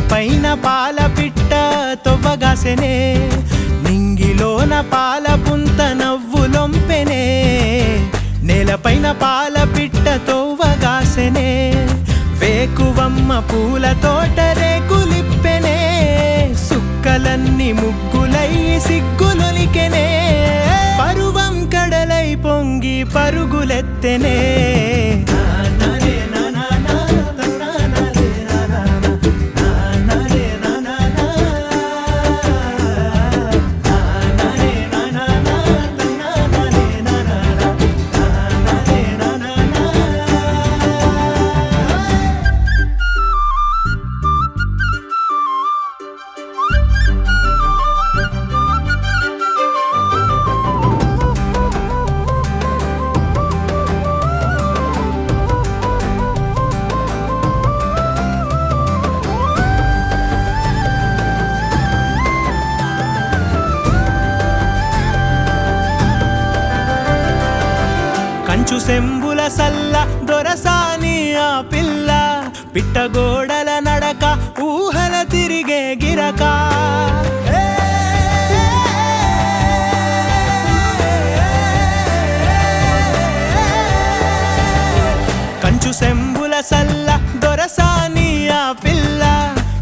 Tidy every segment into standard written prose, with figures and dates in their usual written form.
నేలపైన పాల పిట్ట తొవ్వగాసెనే నింగిలోన పాల పుంత నవ్వులొంపెనే నేలపైన పాల పిట్ట తొవ్వగాసెనే వేకువమ్మ పూల తోట రేకులిప్పెనే సుక్కలన్నీ ముగ్గులై సిగ్గులొలికెనే పరువం కడలై పొంగి పరుగులెత్తెనే కంచు సెంబుల సల్ల దొరసాని ఆ పిల్ల పిట్టగోడల నడక ఊహల తిరిగే గిరక కంచు సెంబుల సల్ల దొరసాని ఆ పిల్ల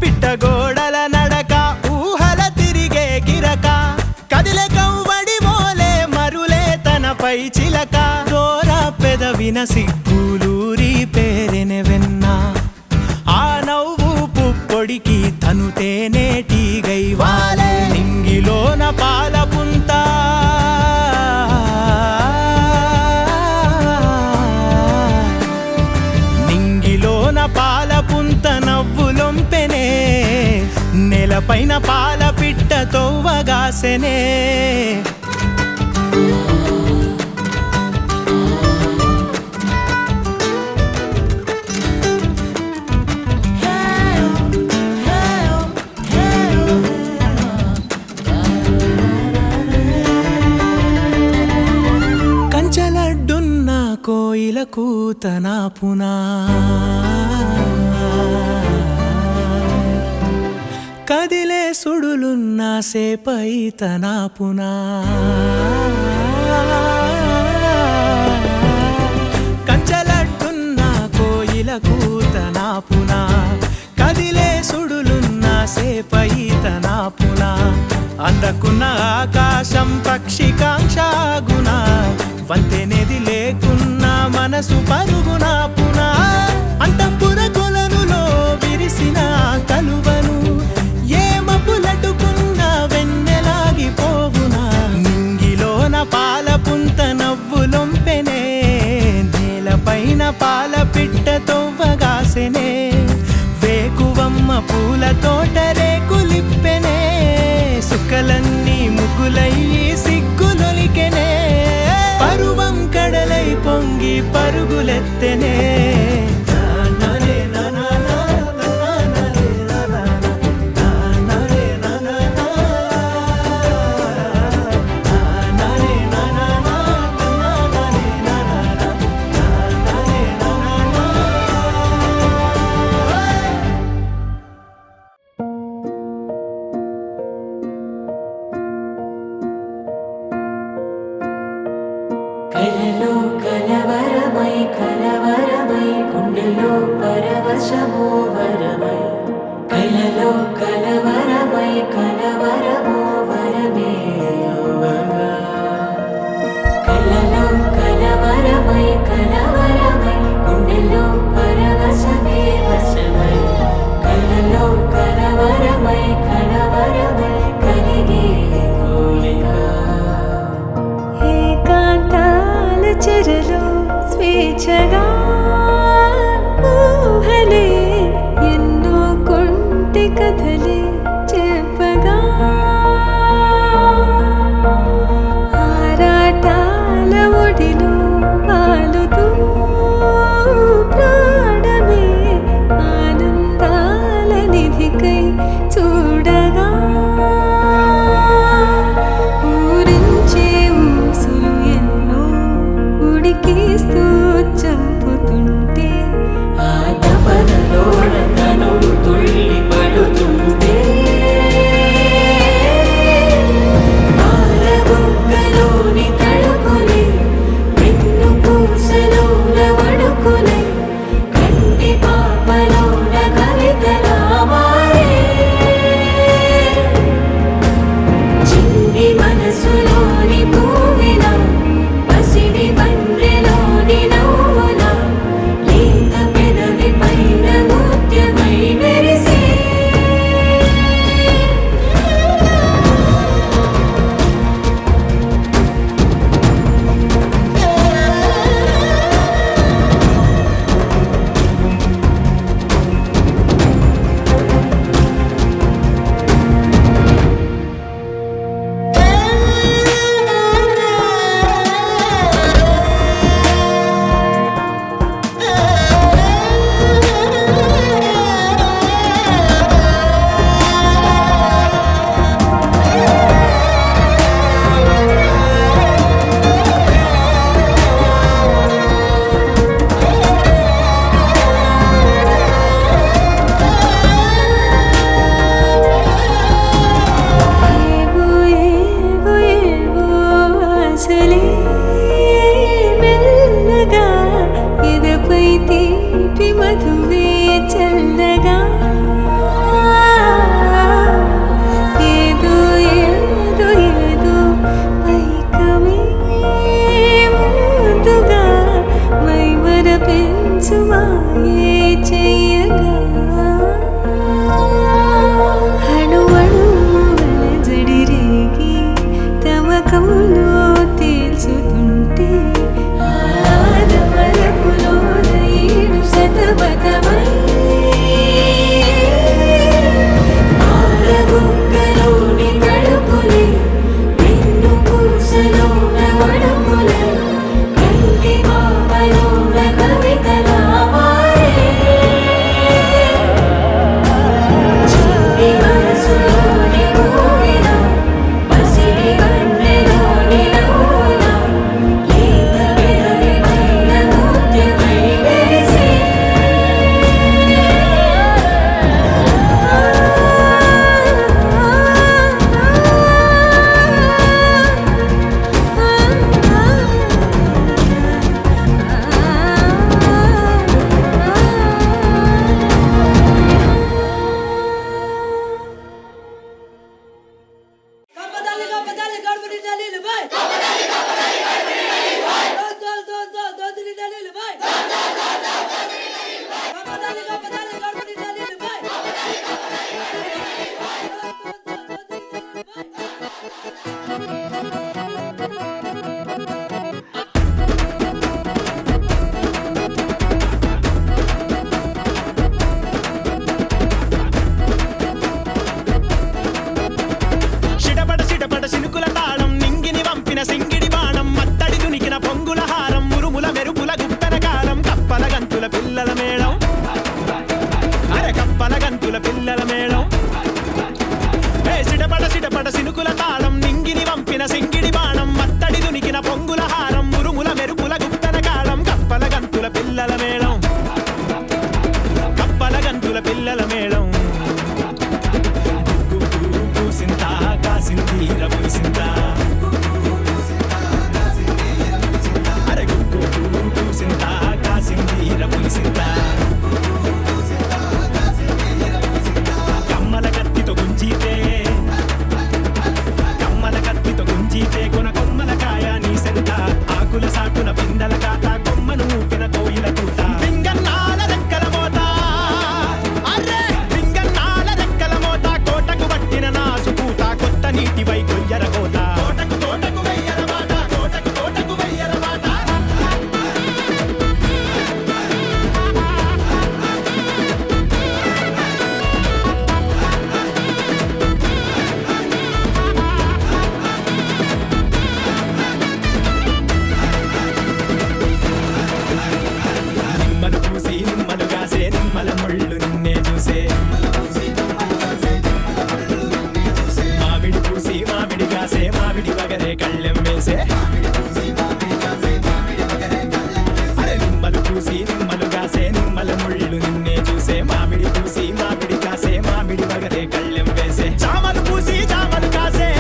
పిట్టగోడల నడక ఊహల తిరిగే గిరక కదిలే కవ్వడి మోలే మరులే తనపై చిలక పెదవిన సిగ్గులూరి పేరెనె వెన్న ఆ నవ్వు పుప్పొడికి తను తేనేటిగై వాలే నింగిలోన పాల పుంత నింగిలోన పాల పుంత నవ్వులొంపెనే నేలపైన పాల పిట్ట తొవ్వగాసెనే కోయిల కూతన పునా కదిలే సుడులున్న సేపై తన పునా కంచలడ్డున్న కోయిల కూతన పునా కదిలే సుడులున్న సేపై తన పునా అందకున్న ఆకాశం పక్షికాంక్షాగుణ వంతెనేది లేకున్నా మనసు పరుగునా పునా అంతఃపుర కొలనులో విరిసిన కలువను ఏమపులటుకున్న వెన్నెలాగిపోవునా నింగిలోన పాల పుంత నవ్వులొంపెనే నేలపైన పాల పిట్ట తొవ్వగాసెనే వేకువమ్మ పూల తోట రేకులిప్పెనే సుక్కలన్నీ ముగ్గులయ్యి సిగ్గులొలికెనే పరువం కడలై పొంగి పరుగులెత్తెనే కలలో కలవరమై కల పిల్లల మేళం సిటపట సినుకుల తాళం నింగిని వంపిన సింగిడి బాణం మత్తడి దునికిన పొంగుల హారం మురుముల మెరుపుల గుప్తన కాలం కప్పల గంతుల పిల్లల మేళం కప్పల గంతుల పిల్లల మేళం పూసింతా కాసిందీర పులిసింతా అరే గుగ్గు పూసింతా కాసిందీర పులిసింతా కమ్మల కత్తితో గుంజీతే కొన కొమ్మల కాయ నీ సెంత ఆకుల సాకున పిందల కాత కొమ్మను ఊపిన కోయిల కూత పింగన్నాల రెక్కల మోత అరే పింగన్నాల రెక్కల మోత కోటకు పట్టిన నాసు పూత కొత్త నీటివై కొయ్యర కోత కోటకు వెయ్యర మాట కోటకు వెయ్యర మాట నిమ్మల ముళ్ళు నిన్నే చూసే మామిడి పూసి మామిడి కాసే మామిడి వగరే కళ్ళెం వేసే అరే నిమ్మలు పూసి నిమ్మలు కాసే నిమ్మల ముళ్ళు నిన్నే చూసే మామిడి పూసి మామిడి కాసే మామిడి వగరే కళ్ళెం వేసే చామలు పూసి చామలు కాసే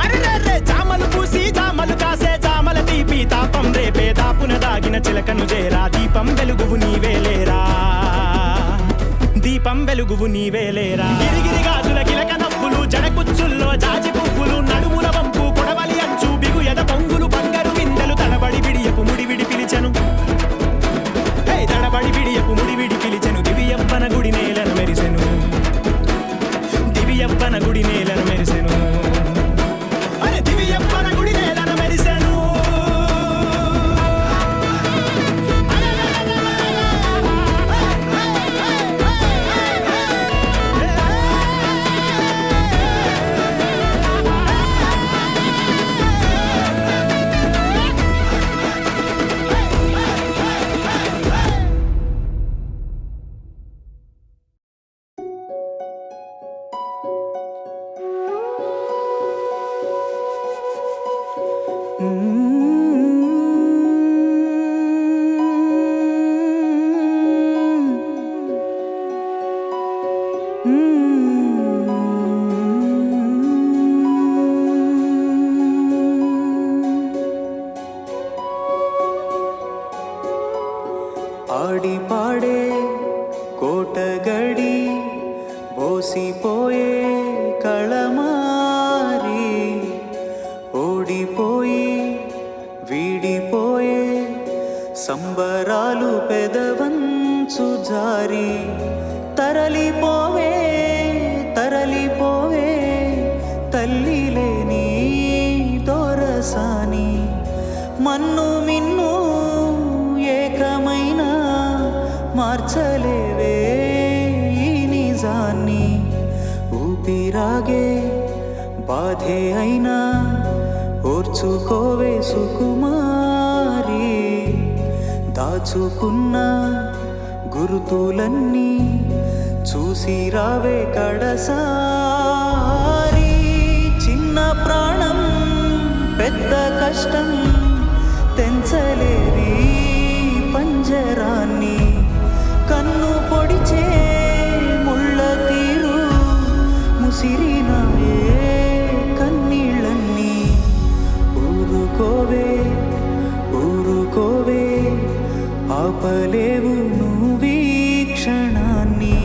అరే చామలు పూసి చామలు కాసే చామల తీపి తాపం రేపే దాపున దాగిన చిలకను చేరా దీపం వెలుగువు నీవేలేరా దీపం వెలుగువు నీవేలేరా గిరిగిరి గాజుల గిలక నవ్వులు జడకుచ్చుల్లో జాజి పువ్వులు నడుముల వంపు కొడవలి అంచు బిగు ఎద పొంగులు బంగారు విందెలు తడబడి విడియపు ముడివిడి పిలిచెను తడబడి విడియపు ముడివిడి పిలిచెను దివియప్పన గుడి నేలను మెరిసెను దివియప్పన గుడి నేలను మెరిసెను అరే దివియప్పన గుడి నేలను మెరిసెను ఆడి పాడే కోటగడి బోసిపోయే కళమారి ఓడిపోయి వీడిపోయే సంబరాలు పెదవంచు జారి తరలిపోవే తరలిపోవే తల్లి లేని దొరసాని మన్ను మిన్ను ఏకమైన మార్చలేవే ఈ నిజాన్ని ఊపిరాగే బాధే అయినా ఓర్చుకోవే సుకుమారి దాచుకున్న గుర్తులన్నీ చూసి రావే కడసారి చిన్న ప్రాణం పెద్ద కష్టం తెంచలేవి పంజరాన్ని కన్ను పొడిచే ముళ్ళ తీరు ముసిరినాయే కన్నీళ్ళన్నీ ఊరుకోవే ఊరుకోవే ఆపలేవు నువ్వీ క్షణాన్ని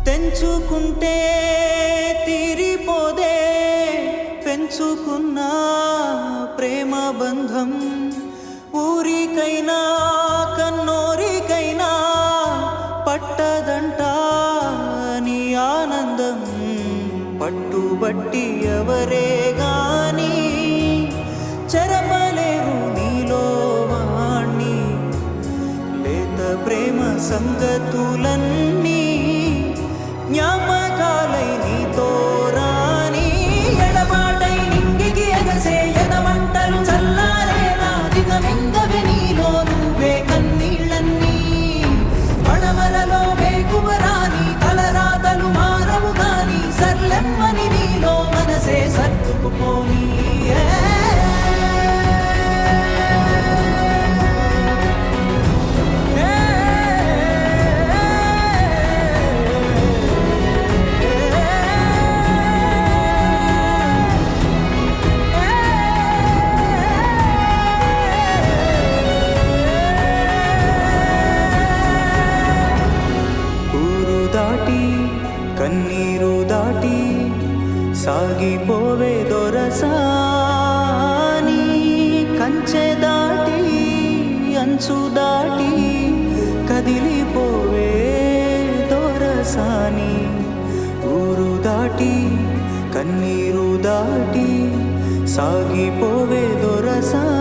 తెంచుకుంటే తీరిపోదే పెంచుకున్న ప్రేమ బంధం ఊరి కంటికైనా కన్నోరికైనా పట్టదంట నీ ఆనందం పట్టుబట్టి ఎవరే గాని చెరపలేరు నీలో వాణ్ణి లేత ప్రేమ సంగతులన్నీ జ్ఞాపకాలై నీతో రాని ఎడబాటై నింగికి ఎగసే ఎదమంటలు చల్లారేలా దిగమింగవే నీలో నువ్వే కన్నీళ్ళన్నీ పడవలలో వేకువరాని తలరాతలు మారవు గాని సర్లెమ్మని నీలో మనసే సర్దుకుపోని దాటి కన్నీరు దాటి సాగిపోవే దొరసాని కంచె దాటి అంచు దాటి కదిలిపోవే దొరసాని ఊరు దాటి కన్నీరు దాటి సాగిపోవే దొరసాని